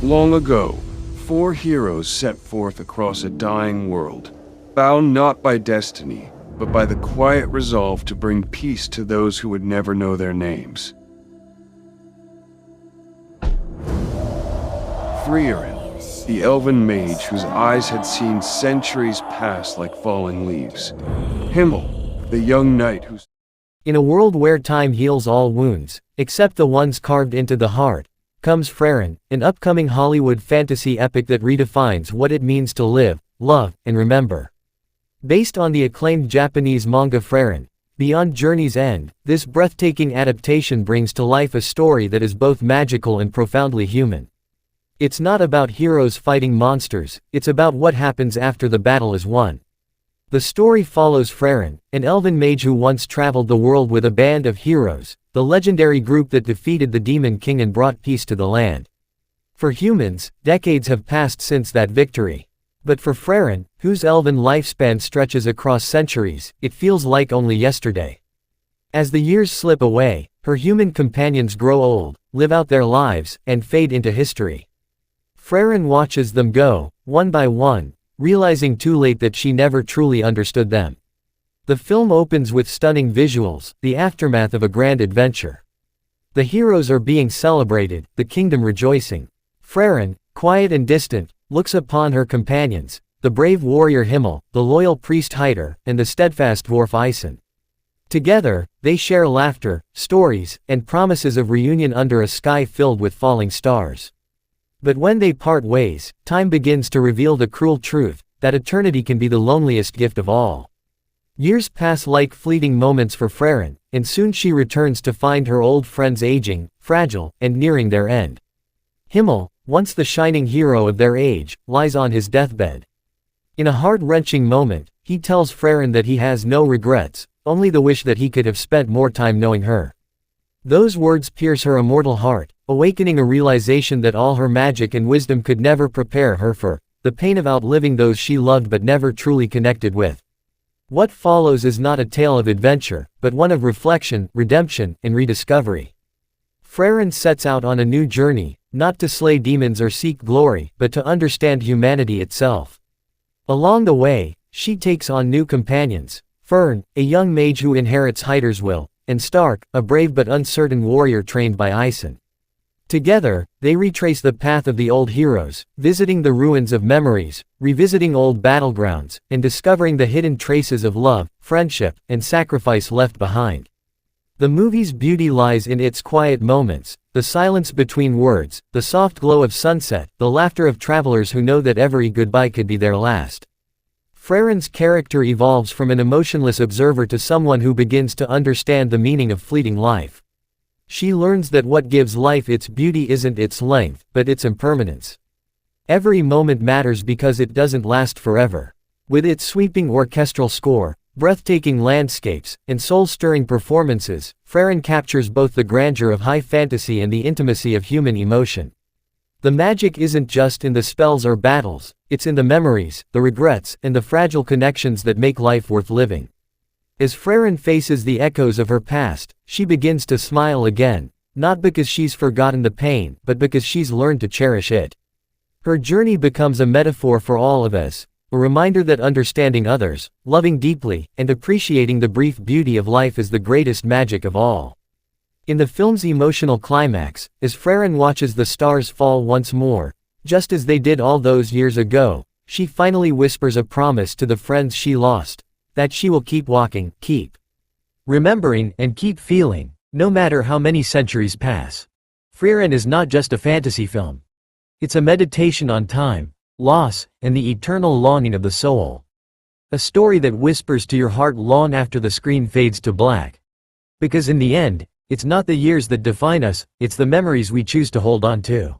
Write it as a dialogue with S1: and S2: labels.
S1: Long ago, four heroes set forth across a dying world, bound not by destiny, but by the quiet resolve to bring peace to those who would never know their names. Frieren, the elven mage whose eyes had seen centuries pass like falling leaves. Himmel, the young knight whose...
S2: In a world where time heals all wounds, except the ones carved into the heart, comes Frieren, an upcoming Hollywood fantasy epic that redefines what it means to live, love, and remember. Based on the acclaimed Japanese manga Frieren, Beyond Journey's End, this breathtaking adaptation brings to life a story that is both magical and profoundly human. It's not about heroes fighting monsters, it's about what happens after the battle is won. The story follows Frieren, an elven mage who once traveled the world with a band of heroes, the legendary group that defeated the Demon King and brought peace to the land. For humans, decades have passed since that victory. But for Frieren, whose elven lifespan stretches across centuries, it feels like only yesterday. As the years slip away, her human companions grow old, live out their lives, and fade into history. Frieren watches them go, one by one, realizing too late that she never truly understood them. The film opens with stunning visuals, the aftermath of a grand adventure. The heroes are being celebrated, the kingdom rejoicing. Frieren, quiet and distant, looks upon her companions, the brave warrior Himmel, the loyal priest Hyder, and the steadfast dwarf Ison. Together, they share laughter, stories, and promises of reunion under a sky filled with falling stars. But when they part ways, time begins to reveal the cruel truth, that eternity can be the loneliest gift of all. Years pass like fleeting moments for Frieren, and soon she returns to find her old friends aging, fragile, and nearing their end. Himmel, once the shining hero of their age, lies on his deathbed. In a heart-wrenching moment, he tells Frieren that he has no regrets, only the wish that he could have spent more time knowing her. Those words pierce her immortal heart, awakening a realization that all her magic and wisdom could never prepare her for the pain of outliving those she loved but never truly connected with. What follows is not a tale of adventure, but one of reflection, redemption, and rediscovery. Frieren sets out on a new journey, not to slay demons or seek glory, but to understand humanity itself. Along the way, she takes on new companions: Fern, a young mage who inherits Hyder's will, and Stark, a brave but uncertain warrior trained by Ison. Together, they retrace the path of the old heroes, visiting the ruins of memories, revisiting old battlegrounds, and discovering the hidden traces of love, friendship, and sacrifice left behind. The movie's beauty lies in its quiet moments, the silence between words, the soft glow of sunset, the laughter of travelers who know that every goodbye could be their last. Frieren's character evolves from an emotionless observer to someone who begins to understand the meaning of fleeting life. She learns that what gives life its beauty isn't its length, but its impermanence. Every moment matters because it doesn't last forever. With its sweeping orchestral score, breathtaking landscapes, and soul-stirring performances, Frieren captures both the grandeur of high fantasy and the intimacy of human emotion. The magic isn't just in the spells or battles, it's in the memories, the regrets, and the fragile connections that make life worth living. As Frieren faces the echoes of her past, she begins to smile again, not because she's forgotten the pain, but because she's learned to cherish it. Her journey becomes a metaphor for all of us, a reminder that understanding others, loving deeply, and appreciating the brief beauty of life is the greatest magic of all. In the film's emotional climax, as Frieren watches the stars fall once more, just as they did all those years ago, she finally whispers a promise to the friends she lost, that she will keep walking, keep remembering, and keep feeling, no matter how many centuries pass. Frieren is not just a fantasy film. It's a meditation on time, loss, and the eternal longing of the soul. A story that whispers to your heart long after the screen fades to black. Because in the end, it's not the years that define us, it's the memories we choose to hold on to.